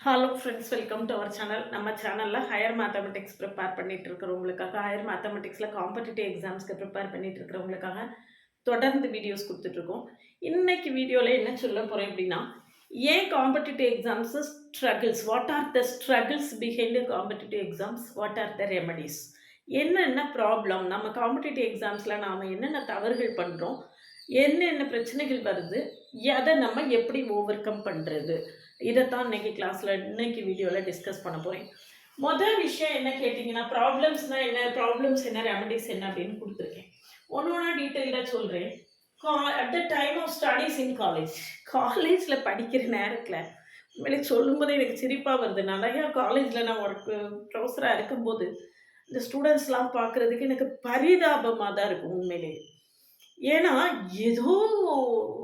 Hello friends, welcome to our channel. நம்ம சேனலில் higher mathematics prepare பண்ணிட்டு இருக்கிறவங்களுக்காக, ஹையர் மேத்தமெட்டிக்ஸில் காம்படிட்டிவ் எக்ஸாம்ஸ்க்கு ப்ரிப்பேர் பண்ணிட்டு இருக்கிறவங்களுக்காக தொடர்ந்து வீடியோஸ் கொடுத்துட்ருக்கோம். இன்னைக்கு வீடியோவில் என்ன சொல்ல போகிறேன் அப்படின்னா, ஏன் competitive exams struggles, what are the struggles behind competitive exams, what are the remedies, என்னென்ன ப்ராப்ளம், நம்ம காம்படிட்டிவ் எக்ஸாம்ஸில் நாம் என்னென்ன தவறுகள் பண்ணுறோம், என்னென்ன பிரச்சனைகள் வருது, அதை நம்ம எப்படி ஓவர் கம் பண்ணுறது, இதைத்தான் இன்னைக்கு கிளாஸில் இன்னைக்கு வீடியோவில் டிஸ்கஸ் பண்ண போகிறேன். மொதல் விஷயம் என்ன கேட்டிங்கன்னா, ப்ராப்ளம்ஸ்னால் என்ன, ப்ராப்ளம்ஸ் என்ன, ரெமடிஸ் என்ன அப்படின்னு கொடுத்துருக்கேன். ஒன்று ஒன்றா டீட்டெயிலாக சொல்கிறேன். At the time of studies in காலேஜில் படிக்கிற நேரத்தில் உண்மையிலே சொல்லும்போதே எனக்கு சிரிப்பாக வருது. நிறையா காலேஜில் நான் ஒர்க்கு ப்ரொஃபஸராக இருக்கும்போது இந்த ஸ்டூடெண்ட்ஸ்லாம் பார்க்குறதுக்கு எனக்கு பரிதாபமாக தான் இருக்கும் உண்மையிலே. ஏன்னா ஏதோ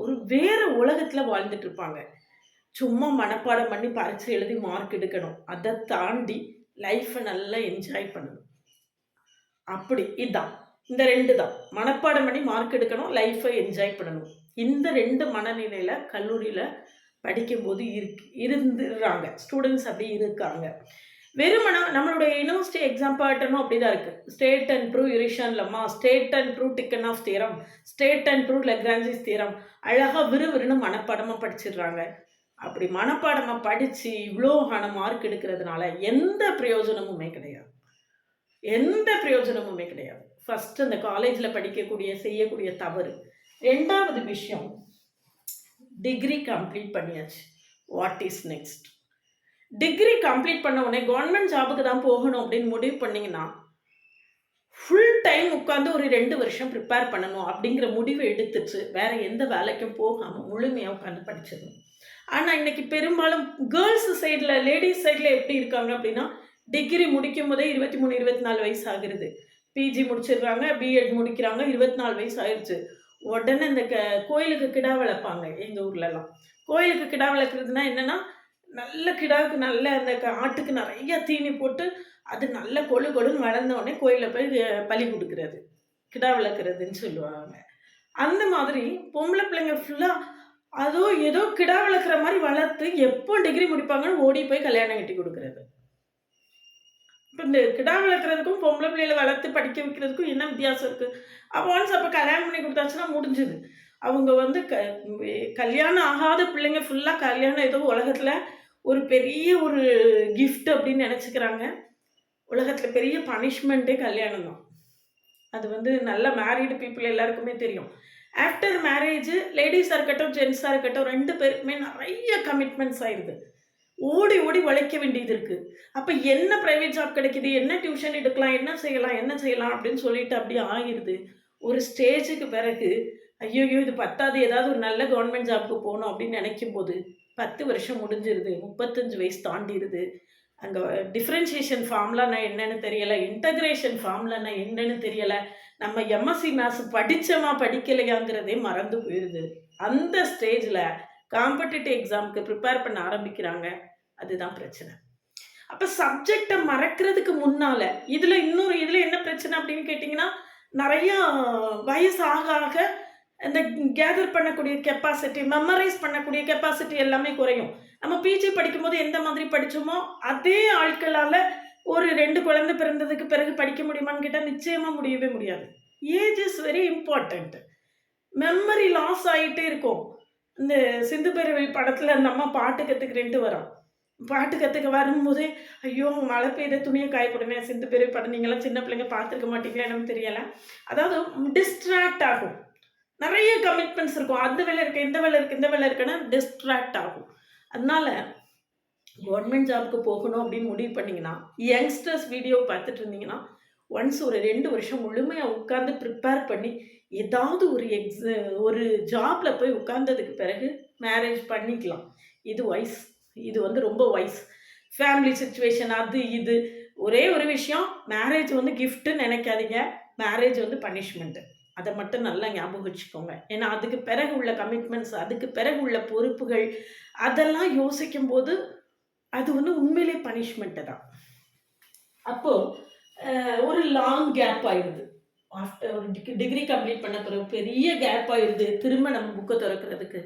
ஒரு வேறு உலகத்தில் வாழ்ந்துட்டு இருப்பாங்க. சும்மா மனப்பாடம் பண்ணி பரீட்சை எழுதி மார்க் எடுக்கணும். அதை தாண்டி லைஃப்பை நல்லா என்ஜாய் பண்ணணும். அப்படி இதான் இந்த 2 தான். மனப்பாடம் பண்ணி மார்க் எடுக்கணும், லைஃப்பை என்ஜாய் பண்ணணும். இந்த 2 மனநிலையில் கல்லூரியில் படிக்கும்போது இருந்துடுறாங்க ஸ்டூடெண்ட்ஸ். அப்படி இருக்காங்க. வெறுமனா நம்மளுடைய யூனிவர்சிட்டி எக்ஸாம் பேட்டர்னும் அப்படி தான் இருக்குது. State and prove Urysohn lemma, state and prove Tychonoff theorem, state and prove Lagrange's theorem, அழகாக விறுவிறுன்னு மனப்பாடமாக படிச்சிடுறாங்க. அப்படி மனப்பாடமாக படித்து இவ்வளோ மார்க் எடுக்கிறதுனால எந்த பிரயோஜனமுமே கிடையாது. எந்த பிரயோஜனமுமே கிடையாது. ஃபஸ்ட்டு அந்த காலேஜில் செய்யக்கூடிய தவறு. 2வது விஷயம், டிகிரி கம்ப்ளீட் பண்ணியாச்சு, what is next? Degree complete பண்ண உடனே கவர்மெண்ட் ஜாபுக்கு தான் போகணும் அப்படின்னு முடிவு பண்ணிங்கன்னா, ஃபுல் டைம் உட்காந்து ஒரு 2 வருஷம் ப்ரிப்பேர் பண்ணணும் அப்படிங்கிற முடிவை எடுத்துட்டு வேறு எந்த வேலைக்கும் போகாமல் முழுமையாக உட்காந்து படிச்சிடணும். ஆனால் இன்றைக்கி பெரும்பாலும் கேர்ள்ஸ் சைடில், லேடிஸ் சைடில் எப்படி இருக்காங்க அப்படின்னா, டிகிரி முடிக்கும் போதே 23 24 வயசு ஆகுறது. பிஜி முடிச்சிடுறாங்க, பிஎட் முடிக்கிறாங்க, 24 வயசு ஆயிடுச்சு. உடனே இந்த கோயிலுக்கு கிடா வளர்ப்பாங்க எங்கள் ஊர்லலாம். கோயிலுக்கு கிடா வளர்க்குறதுனா என்னென்னா, நல்ல கிடாவுக்கு நல்ல அந்த ஆட்டுக்கு நிறைய தீனி போட்டு அது நல்ல கொழுன்னு வளர்ந்த உடனே கோயிலில் போய் பலி கொடுக்குறது, கிடா வளர்க்குறதுன்னு சொல்லுவாங்க. அந்த மாதிரி பொம்பளை பிள்ளைங்க ஃபுல்லாக ஏதோ கிடா வளர்க்குற மாதிரி வளர்த்து எப்போ டிகிரி முடிப்பாங்கன்னு ஓடி போய் கல்யாணம் கட்டி கொடுக்குறது. இப்போ இந்த கிடா வளர்க்குறதுக்கும் பொம்பளை பிள்ளைகளை வளர்த்து படிக்க வைக்கிறதுக்கும் என்ன வித்தியாசம் இருக்குது? அப்போ கல்யாணம் பண்ணி கொடுத்தாச்சுன்னா முடிஞ்சுது. அவங்க கல்யாணம் ஆகாத பிள்ளைங்க ஃபுல்லாக கல்யாணம் ஏதோ உலகத்தில் ஒரு பெரிய ஒரு கிஃப்ட் அப்படின்னு நினச்சிக்கிறாங்க. உலகத்தில் பெரிய பனிஷ்மெண்ட்டே கல்யாணம் தான். அது நல்ல மேரீடு பீப்புள் எல்லாருக்குமே தெரியும். ஆஃப்டர் மேரேஜ் லேடிஸாக இருக்கட்டும், ஜென்ஸாக இருக்கட்டும், 2 பேருக்குமே நிறைய கமிட்மெண்ட்ஸ் ஆயிடுது. ஓடி ஓடி உழைக்க வேண்டியது இருக்குது. அப்போ என்ன ப்ரைவேட் ஜாப் கிடைக்குது, என்ன டியூஷன் எடுக்கலாம், என்ன செய்யலாம் அப்படின்னு சொல்லிட்டு அப்படியே ஆகிடுது. ஒரு ஸ்டேஜுக்கு பிறகு ஐயோ இது பத்தாது, ஏதாவது ஒரு நல்ல கவர்மெண்ட் ஜாப்புக்கு போகணும் அப்படின்னு நினைக்கும் போது 10 வருஷம் முடிஞ்சிருது, 35 வயசு தாண்டிடுது. அங்கே டிஃப்ரென்ஷியேஷன் ஃபார்ம்லாம் நான் என்னென்னு தெரியலை, இன்டகிரேஷன் ஃபார்ம்லாம் நான் என்னென்னு தெரியலை, நம்ம எம்எஸ்சி மேத்ஸ் படித்தோமா படிக்கலையாங்கிறதே மறந்து போயிடுது. அந்த ஸ்டேஜில் காம்படிட்டிவ் எக்ஸாமுக்கு ப்ரிப்பேர் பண்ண ஆரம்பிக்கிறாங்க. அதுதான் பிரச்சனை. அப்போ சப்ஜெக்டை மறக்கிறதுக்கு முன்னால் இதில் என்ன பிரச்சனை அப்படின்னு கேட்டிங்கன்னா, நிறையா வயசு ஆக ஆக இந்த கேதர் பண்ணக்கூடிய கெப்பாசிட்டி, மெமரைஸ் பண்ணக்கூடிய கெப்பாசிட்டி எல்லாமே குறையும். நம்ம பிஜி படிக்கும்போது எந்த மாதிரி படித்தோமோ அதே ஆட்களால் ஒரு 2 குழந்தை பிறந்ததுக்கு பிறகு படிக்க முடியுமான்னு கேட்டால் நிச்சயமாக முடியவே முடியாது. Age is very important. Memory loss ஆகிட்டே இருக்கும். இந்த சிந்து பேரவை படத்தில் அந்த அம்மா பாட்டு கற்றுக்கிறேன்ட்டு வரோம். பாட்டு கற்றுக்க வரும்போதே ஐயோ மழை பெய்த துணியை காயப்படுங்க. சிந்து பேரவை படம் நீங்களாம் சின்ன பிள்ளைங்க பார்த்துருக்க மாட்டீங்களா எனக்கு தெரியலை. அதாவது டிஸ்ட்ராக்ட் ஆகும். நிறைய கமிட்மெண்ட்ஸ் இருக்கும். அந்த வேலை இருக்குது, இந்த வேலை இருக்குன்னா டிஸ்ட்ராக்ட் ஆகும். அதனால கவர்மெண்ட் ஜாபுக்கு போகணும் அப்படின்னு முடிவு பண்ணிங்கன்னா, யங்ஸ்டர்ஸ் வீடியோ பார்த்துட்டு இருந்தீங்கன்னா, ஒன்ஸ் ஒரு 2 வருஷம் முழுமையாக உட்காந்து ப்ரிப்பேர் பண்ணி ஏதாவது ஒரு ஜாபில் போய் உட்கார்ந்ததுக்கு பிறகு மேரேஜ் பண்ணிக்கலாம். இது வைஸ். இது ரொம்ப வைஸ். ஃபேமிலி சுச்சுவேஷன் அது இது. ஒரே ஒரு விஷயம், மேரேஜ் கிஃப்ட்டுன்னு நினைக்காதீங்க. Marriage punishment. அதை மட்டும் நல்லா ஞாபகம் வச்சுக்கோங்க. ஏன்னா அதுக்கு பிறகு உள்ள கமிட்மெண்ட்ஸ், அதுக்கு பிறகு உள்ள பொறுப்புகள், அதெல்லாம் யோசிக்கும் போது அது உண்மையிலே பனிஷ்மெண்ட்டு தான். அப்போது ஒரு லாங் கேப் ஆயிடுது. ஆஃப்டர் ஒரு டிகிரி கம்ப்ளீட் பண்ண பிறகு பெரிய கேப் ஆயிடுது. திரும்ப நம்ம புக்கை திறக்கிறதுக்கு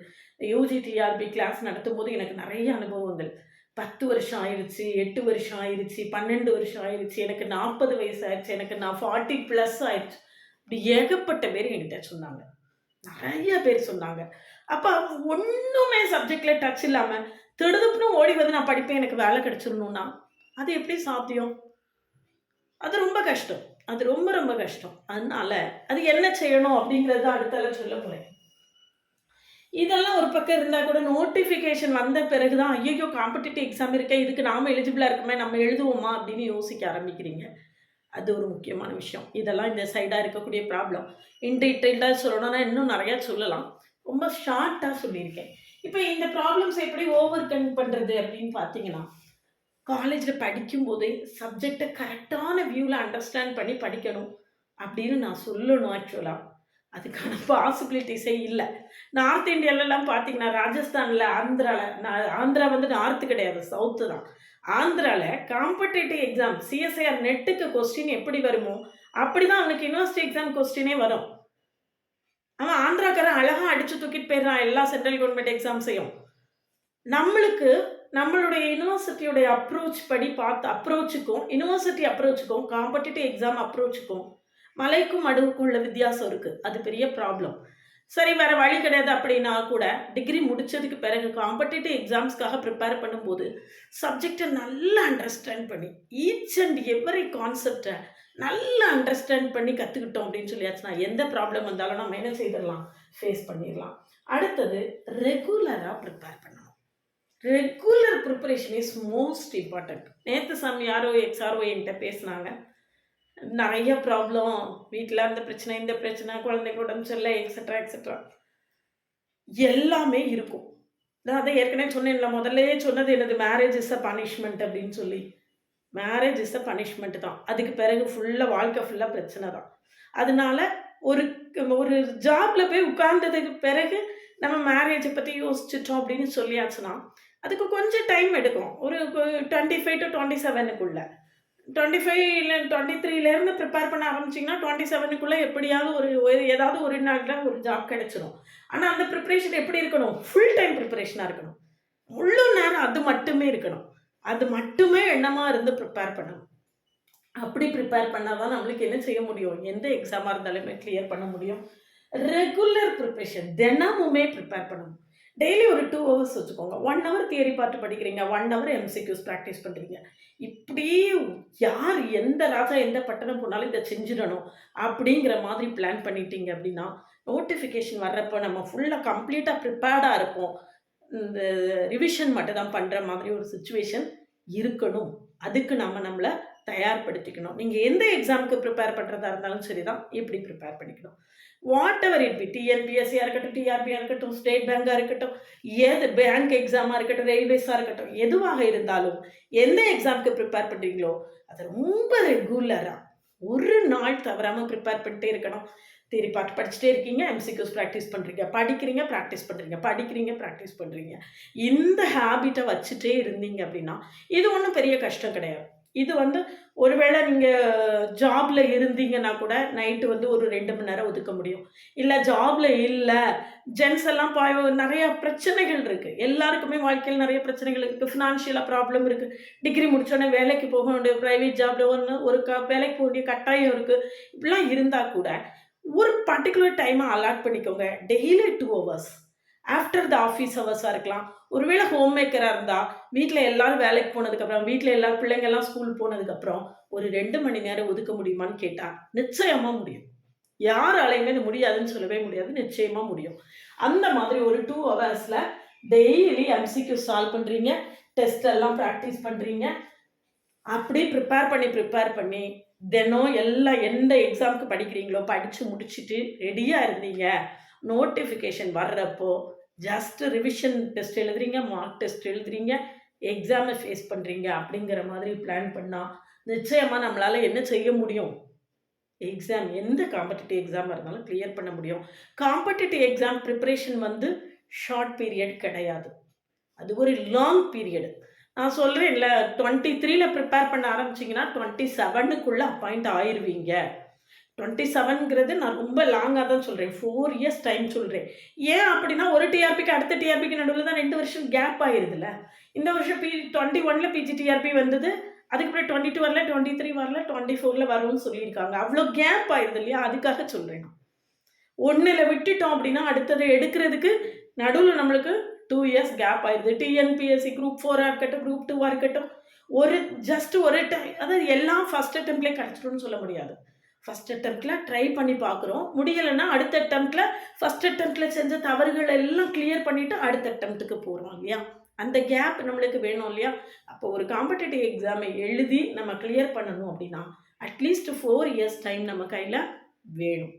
யூஜி டிஆர்பி கிளாஸ் நடத்தும் போது எனக்கு நிறைய அனுபவங்கள். 10 வருஷம் ஆயிருச்சு, 8 வருஷம் ஆயிருச்சு, 12 வருஷம் ஆயிருச்சு, எனக்கு 40 வயசு ஆயிருச்சு, எனக்கு நான் 40 பிளஸ் ஆயிருச்சு. இப்படி ஏகப்பட்ட பேர் என்கிட்ட சொன்னாங்க. நெறைய பேர் சொன்னாங்க. அப்ப ஒண்ணுமே சப்ஜெக்ட்ல டச் இல்லாம, திடுதிப்புன்னு ஓடி வந்து நான் படிப்பேன், எனக்கு வேலை கிடைச்சிரணும்னா, அது எப்படி சாத்தியம்? அது ரொம்ப கஷ்டம். அது ரொம்ப ரொம்ப கஷ்டம். அதனால, அது என்ன செய்யணும் அப்படிங்கிறது தான் அடுத்தால சொல்லப் போறேன். இதெல்லாம் ஒரு பக்கம் இருந்தா கூட நோட்டிஃபிகேஷன் வந்த பிறகு தான், ஐய்யய்யோ! காம்படிட்டிவ் எக்ஸாம் இருக்கே, இதுக்கு நாம எலிஜிபிளா இருக்கோமே, நம்ம எழுதுவோமா அப்படின்னு யோசிக்க ஆரம்பிக்கிறீங்க. அது ஒரு முக்கியமான விஷயம். இதெல்லாம் இந்த சைடா இருக்கக்கூடிய ப்ராப்ளம். இன் டீட்டெயில்டா சொல்லணும்னா இன்னும் நெறையா சொல்லலாம். ரொம்ப ஷார்ட்டா சொல்லியிருக்கேன். இப்ப இந்த ப்ராப்ளம்ஸ எப்படி ஓவர் கம் பண்றது அப்படின்னு பார்த்தீங்கன்னா, காலேஜ்ல படிக்கும்போதே சப்ஜெக்ட்ட கரெக்ட்டான வியூல அண்டர்ஸ்டாண்ட் பண்ணி படிக்கணும் அப்படின்னு நான் சொல்லணும் ஆக்சுவலா. அதுக்கான பாசிபிலிட்டீஸே இல்ல. நார்த் இந்தியாலலாம் பார்த்தீங்கன்னா, ராஜஸ்தான்ல, ஆந்திரால ஆந்திரா வந்து நார்த் கிடையாது, சவுத்து தான். ஆந்திரால காம்படிட்டிவ் எக்ஸாம் சிஎஸ்ஐஆர் நெட்டுக்கு கொஸ்டின் எப்படி வருமோ, அப்படிதான் அவனுக்கு யுனிவர்சிட்டி எக்ஸாம் கொஸ்டினே வரும். அவன் ஆந்திராக்காரன் அழகா அடிச்சு தூக்கிட்டு போயிடுறான் எல்லா சென்ட்ரல் கவர்ன்மென்ட் எக்ஸாம்ஸையும். நம்மளுக்கு நம்மளுடைய யுனிவர்சிட்டியோட அப்ரோச் படி பார்த்து அப்ரோச்சுக்கும், யுனிவர்சிட்டி அப்ரோச்சுக்கும், காம்படிட்டிவ் எக்ஸாம் அப்ரோச்சுக்கும் மலைக்கும் மடுவுக்கும் உள்ள வித்தியாசம் இருக்கு. அது பெரிய ப்ராப்ளம். சரி வேற வழி கிடையாது அப்படின்னா கூட, டிகிரி முடிச்சதுக்கு பிறகு காம்படிட்டிவ் எக்ஸாம்ஸ்க்காக ப்ரிப்பேர் பண்ணும்போது, சப்ஜெக்ட்ட நல்லா அண்டர்ஸ்டாண்ட் பண்ணி, ஈச் அண்ட் எவரி கான்செப்ட்ட நல்லா அண்டர்ஸ்டாண்ட் பண்ணி கத்துக்கிட்டோம் அப்படின்னு சொல்லியாச்சுன்னா, எந்த ப்ராப்ளம் வந்தாலும் நம்ம என்ன செய்திடலாம்? ஃபேஸ் பண்ணிடலாம். அடுத்தது ரெகுலரா ப்ரிப்பேர் பண்ணணும். Regular preparation is most important. நேத்து யாரோ எக்ஸ்ஆர்ஓ என்கிட்ட பேசினாங்க. நெறைய ப்ராப்ளம் வீட்ல அந்த பிரச்சனை, இந்த பிரச்சனை, குழந்தைக்கு உடம்பு சரியில்ல எக்ஸெட்ரா, எக்ஸெட்ரா. எல்லாமே இருக்கும். நான் அதான் ஏற்கனவே சொன்னேன்ல, முதல்லயே சொன்னது என்னது மேரேஜ் இஸ் அ பனிஷ்மென்ட் அப்படின்னு சொல்லி. மேரேஜ் இஸ் அ பனிஷ்மென்ட் தான். அதுக்கு பிறகு ஃபுல்லா வாழ்க்கை ஃபுல்லா பிரச்சனை தான். அதனால ஒரு ஒரு ஜாப்ல போய் உட்கார்ந்ததுக்கு பிறகு நம்ம மேரேஜ பத்தி யோசிச்சுட்டோம் அப்படின்னு சொல்லியாச்சுன்னா, அதுக்கு கொஞ்சம் டைம் எடுக்கும். ஒரு 25 டூ 27க்குள்ள. 25 இல்ல 23லேருந்து ப்ரிப்பேர் பண்ண ஆரம்பிச்சீங்கன்னா, 27க்குள்ள எப்படியாவது ஏதாவது ஒரு நாள்ல ஒரு ஜாப் கிடைச்சிரும். ஆனா அந்த ப்ரிப்பரேஷன் எப்படி இருக்கணும்? ஃபுல் டைம் ப்ரிப்பரேஷனா இருக்கணும். முழு நேரம் அது மட்டுமே இருக்கணும். அது மட்டுமே எண்ணமா இருந்து ப்ரிப்பேர் பண்ணணும். அப்படி ப்ரிப்பேர் பண்ணா தான் நம்மளுக்கு என்ன செய்ய முடியும்? எந்த எக்ஸாமா இருந்தாலுமே கிளியர் பண்ண முடியும். ரெகுலர் ப்ரிப்பரேஷன் தினமுமே ப்ரிப்பேர் பண்ணணும். டெய்லி ஒரு 2 ஹவர்ஸ் வச்சுக்கோங்க. 1 ஹவர் தியரி பார்ட் படிக்கிறீங்க. 1 ஹவர் எம்சிக்யூஸ் பிராக்டிஸ் பண்றீங்க. இப்படி யார் எந்த ராஜா எந்த பட்டணம் போனாலும் இத செஞ்சிடணும். அப்படிங்கிற மாதிரி பிளான் பண்ணிட்டீங்க அப்படின்னா, நோட்டிஃபிகேஷன் வர்றப்போ நம்ம ஃபுல்லா கம்ப்ளீட்டா ப்ரிப்பேர்டா இருப்போம். இந்த ரிவிஷன் மட்டும் தான் பண்ற மாதிரி ஒரு சிச்சுவேஷன் இருக்கணும். அதுக்கு நம்ம நம்மள தயார்படுத்திக்கணும். நீங்க எந்த எக்ஸாம்க்கு ப்ரிப்பேர் பண்றதா இருந்தாலும் சரிதான், இப்படி ப்ரிப்பேர் பண்ணிக்கணும். வாட் எவர் இட் பி டிஎன்பிஎஸ்சியா இருக்கட்டும், டிஆர்பியா இருக்கட்டும், ஸ்டேட் பேங்கா இருக்கட்டும், ஏது பேங்க் எக்ஸாமா இருக்கட்டும், ரயில்வேஸா இருக்கட்டும், எதுவாக இருந்தாலும் எந்த எக்ஸாம்க்கு ப்ரிப்பேர் பண்றீங்களோ, அத ரொம்ப ரெகுலரா ஒரு நாள் தவறாம ப்ரிப்பேர் பண்ணிட்டே இருக்கணும். தியரி பார்ட் படிச்சுட்டே இருக்கீங்க, எம்சிக்யூஸ் பிராக்டிஸ் பண்றீங்க, படிக்கிறீங்க, பிராக்டிஸ் பண்றீங்க, படிக்கிறீங்க, பிராக்டிஸ் பண்றீங்க. இந்த ஹேபிட்ட வச்சுட்டே இருந்தீங்க அப்படின்னா, இது ஒண்ணும் பெரிய கஷ்டம் கிடையாது. இது வந்து ஒருவேளை நீங்க ஜாப்ல இருந்தீங்கன்னா கூட, நைட்டு வந்து ஒரு 2 மணி நேரம் ஒதுக்க முடியும். இல்ல ஜாப்ல இல்ல, ஜென்ட்ஸ் எல்லாம் நெறைய பிரச்சனைகள் இருக்கு. எல்லாருக்குமே வாழ்க்கையில நெறைய பிரச்சனைகள் இருக்கு. ஃபினான்ஷியலா ப்ராப்ளம் இருக்கு. டிகிரி முடிச்சோனே வேலைக்கு போக வேண்டிய பிரைவேட் ஜாப்ல ஒரு வேலைக்கு போக வேண்டிய கட்டாயம் இருக்கு. இப்படிலாம் இருந்தா கூட, ஒரு பர்ட்டிகுலர் டைம அலாட் பண்ணிக்கோங்க. Daily 2 hours. After the office ஹவர்ஸா இருக்கலாம். ஒருவேளை ஹோம் மேக்கரா இருந்தா, வீட்ல எல்லாரும் வேலைக்கு போனதுக்கப்புறம், வீட்ல எல்லா பிள்ளைங்கலாம் ஸ்கூல் போனதுக்கப்புறம், ஒரு 2 மணி நேரம் ஒதுக்க முடியுமான்னு கேட்டா, நிச்சயமா முடியும். யாராலயுமே இது முடியாதுன்னு சொல்லவே முடியாது. நிச்சயமா முடியும். அந்த மாதிரி ஒரு 2 ஹவர்ஸ்ல டெய்லி எம்சிக்யூ சால்வ் பண்றீங்க. டெஸ்ட் எல்லாம் பிராக்டிஸ் பண்றீங்க. அப்படி ப்ரிப்பேர் பண்ணி, தினம் எல்லாம் எந்த எக்ஸாம்க்கு படிக்கிறீங்களோ, படிச்சு முடிச்சுட்டு ரெடியா இருந்தீங்க. நோட்டிஃபிகேஷன் வர்றப்போ, ஜஸ்ட் ரிவிஷன் டெஸ்ட் எழுதுறீங்க, மார்க் டெஸ்ட் எழுதுறீங்க, எக்ஸாம ஃபேஸ் பண்றீங்க அப்படிங்கிற மாதிரி பிளான் பண்ணா, நிச்சயமா நம்மளால என்ன செய்ய முடியும்? எக்ஸாம் எந்த காம்படிட்டிவ் எக்ஸாமா இருந்தாலும் கிளியர் பண்ண முடியும். காம்படிட்டிவ் எக்ஸாம் பிரிப்பரேஷன் வந்து ஷார்ட் பீரியட் கிடையாது. அது ஒரு லாங் பீரியட். நான் சொல்றேன்ல 23ல ப்ரிப்பேர் பண்ண ஆரம்பிச்சீங்கன்னா, 27க்குள்ள அப்பாயிண்ட் ஆயிருவீங்க. 27ங்கிறது நான் ரொம்ப லாங்காக தான் சொல்கிறேன். 4 இயர்ஸ் டைம் சொல்கிறேன். ஏன் அப்படின்னா, ஒரு டிஆர்பிக்கு அடுத்த டிஆர்பிக்கு நடுவில் தான் 2 வருஷம் கேப் ஆயிருதுல்ல. இந்த வருஷம் 21ல பிஜிடிஆர்பி வந்தது. அதுக்கப்புறம் 22 வரல, 23 வரல, 24ல வரும்னு சொல்லியிருக்காங்க. அவ்வளோ கேப் ஆயிருது இல்லையா? அதுக்காக சொல்கிறேன் நான். 1ல விட்டுட்டோம் அப்படின்னா, அடுத்தது எடுக்கிறதுக்கு நடுவில் நம்மளுக்கு 2 இயர்ஸ் கேப் ஆயிருது. டிஎன்பிஎஸ்சி குரூப் 4 இருக்கட்டும், குரூப் 2 இருக்கட்டும். ஜஸ்ட் ஒரு அதாவது எல்லாம் ஃபர்ஸ்ட் அட்டெம்ப்ட்லேயே கிடச்சிடும்னு சொல்ல முடியாது. ஃபர்ஸ்ட் அட்டெம்ப்ட்ல ட்ரை பண்ணி பார்க்குறோம். முடியலைன்னா அடுத்த அட்டெம்ப்ட்ல ஃபர்ஸ்ட் அட்டெம்ப்ட்ல செஞ்ச தவறுகள் எல்லாம் கிளியர் பண்ணிட்டு அடுத்த அட்டெம்ப்ட்டுக்கு போகிறோம் இல்லையா? அந்த கேப் நம்மளுக்கு வேணும் இல்லையா? அப்போ ஒரு காம்படிட்டிவ் எக்ஸாமை எழுதி நம்ம கிளியர் பண்ணணும் அப்படின்னா அட்லீஸ்ட் 4 இயர்ஸ் டைம் நம்ம கையில் வேணும்.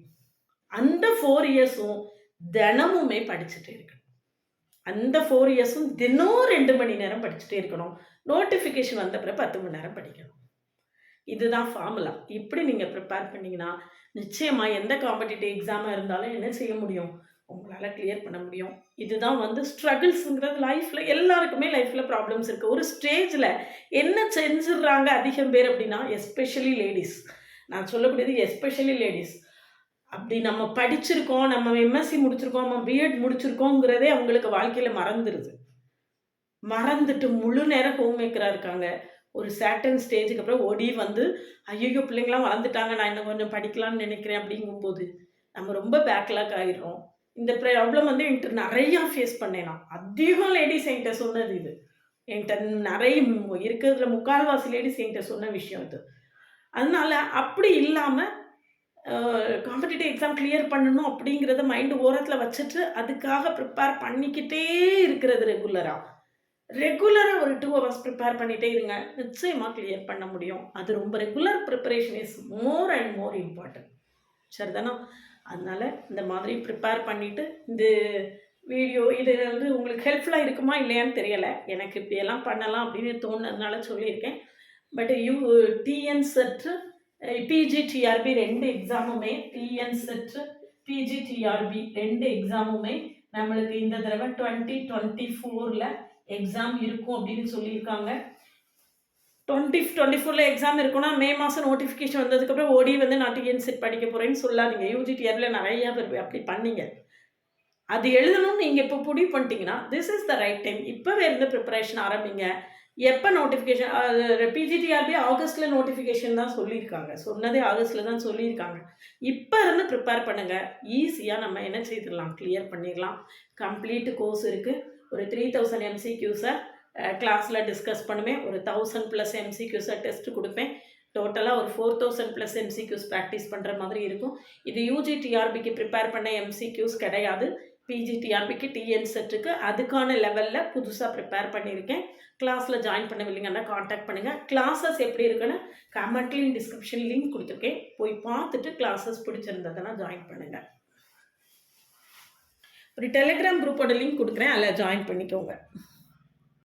அந்த 4 இயர்ஸும் தினமுமே படிச்சுட்டே இருக்கணும். அந்த 4 இயர்ஸும் தினம் 2 மணி நேரம் படிச்சுட்டே இருக்கணும். நோட்டிஃபிகேஷன் வந்த பிறகு 10 மணி நேரம் படிக்கணும். இதுதான் ஃபார்முலா. இப்படி நீங்கள் ப்ரிப்பேர் பண்ணிங்கன்னா நிச்சயமாக எந்த காம்படிட்டிவ் எக்ஸாமாக இருந்தாலும் என்ன செய்ய முடியும்? உங்களால் கிளியர் பண்ண முடியும். இதுதான் வந்து ஸ்ட்ரகிள்ஸுங்கிறது லைஃப்பில் எல்லாருக்குமே லைஃப்பில் ப்ராப்ளம்ஸ் இருக்குது. ஒரு ஸ்டேஜில் என்ன செஞ்சிடுறாங்க அதிகம் பேர் அப்படின்னா, எஸ்பெஷலி லேடிஸ். நான் சொல்லக்கூடியது எஸ்பெஷலி லேடிஸ். அப்படி நம்ம படிச்சிருக்கோம், நம்ம எம்எஸ்சி முடிச்சிருக்கோம், நம்ம பிஎட் முடிச்சிருக்கோங்கிறதே அவங்களுக்கு வாழ்க்கையில் மறந்துடுது. மறந்துட்டு முழு நேரம் ஹோம் மேக்கராக இருக்காங்க. ஒரு சர்டன் ஸ்டேஜுக்கு அப்புறம் ஓடி வந்து ஐயோ பிள்ளைங்களாம் வளர்ந்துட்டாங்க, நான் இன்னும் கொஞ்சம் படிக்கலாம்னு நினைக்கிறேன் அப்படிங்கும்போது நம்ம ரொம்ப பேக்லாக் ஆகிடுறோம். இந்த ப்ராப்ளம் வந்து என்கிட்ட நிறையா ஃபேஸ் பண்ணேன். நான் அதிகம் லேடிஸ் என்கிட்ட சொன்னது இது. என்கிட்ட நிறைய இருக்கிறதுல முக்கால்வாசி லேடிஸ் என்கிட்ட சொன்ன விஷயம் இது. அதனால அப்படி இல்லாமல் காம்படிட்டிவ் எக்ஸாம் கிளியர் பண்ணணும் அப்படிங்கிறத மைண்டு ஓரத்தில் வச்சுட்டு அதுக்காக ப்ரிப்பேர் பண்ணிக்கிட்டே இருக்கிறது ரெகுலராக ஒரு 2 ஹவர்ஸ் ப்ரிப்பேர் பண்ணிகிட்டே இருங்க. நிச்சயமாக கிளியர் பண்ண முடியும். அது ரொம்ப regular preparation is more and more important. சரிதானா? அதனால் இந்த மாதிரி ப்ரிப்பேர் பண்ணிவிட்டு இந்த வீடியோ இது வந்து உங்களுக்கு ஹெல்ப்ஃபுல்லாக இருக்குமா இல்லையான்னு தெரியலை. எனக்கு இப்படியெல்லாம் பண்ணலாம் அப்படின்னு தோணுனதுனால சொல்லியிருக்கேன். பட் டிஎன் செட் பிஜிடிஆர்பி 2 எக்ஸாமுமே டிஎன் செட் பிஜிடிஆர்பி 2 எக்ஸாமுமே நம்மளுக்கு இந்த தடவை 2024ல் எக்ஸாம் இருக்கும் அப்படின்னு சொல்லியிருக்காங்க. 2024ல் எக்ஸாம் இருக்குன்னா மே மாதம் நோட்டிஃபிகேஷன் வந்ததுக்கப்புறம் ஓடி வந்து நான் டிஎன் செட் படிக்க போகிறேன்னு சொல்லாதீங்க. யூஜிடிஆரில் நிறையா பேர் அப்படி பண்ணீங்க. அது எழுதணும்னு நீங்கள் இப்போ முடிவு பண்ணிட்டீங்கன்னா this is the right time. இப்போவே இருந்து ப்ரிப்பரேஷன் ஆரம்பிங்க. எப்போ நோட்டிஃபிகேஷன் பிஜிடிஆர்பி ஆகஸ்ட்டில் நோட்டிஃபிகேஷன் தான் சொல்லியிருக்காங்க. சொன்னதே ஆகஸ்ட்டில் தான் சொல்லியிருக்காங்க. இப்போ இருந்து ப்ரிப்பேர் பண்ணுங்கள். ஈஸியாக நம்ம என்ன செய்திடலாம், கிளியர் பண்ணிடலாம். கம்ப்ளீட் கோர்ஸ் இருக்குது. ஒரு 3000 எம்சிக்யூஸை கிளாஸில் டிஸ்கஸ் பண்ணுவேன். ஒரு 1000+ எம்சிக்யூஸை டெஸ்ட் கொடுப்பேன். டோட்டலாக ஒரு 4000+ எம்சிக்யூஸ் ப்ராக்டிஸ் பண்ணுற மாதிரி இருக்கும். இது யூஜிடிஆர்பிக்கு ப்ரிப்பேர் பண்ண எம்சிக்யூஸ் கிடையாது. பிஜிடிஆர்பிக்கு டிஎன் செட்டுக்கு அதுக்கான லெவலில் புதுசாக ப்ரிப்பேர் பண்ணியிருக்கேன். கிளாஸில் ஜாயின் பண்ணவில்லைங்கன்னா காண்டாக்ட் பண்ணுங்கள். கிளாஸஸ் எப்படி இருக்குன்னு கமெண்ட்லேயும் டிஸ்கிரிப்ஷன் லிங்க் கொடுத்துருக்கேன். போய் பார்த்துட்டு கிளாஸஸ் பிடிச்சிருந்ததுன்னா ஜாயின் பண்ணுங்கள். ஒரு டெலிகிராம் குரூப்போட லிங்க் கொடுக்குறேன், அதில் ஜாயின் பண்ணிக்கோங்க.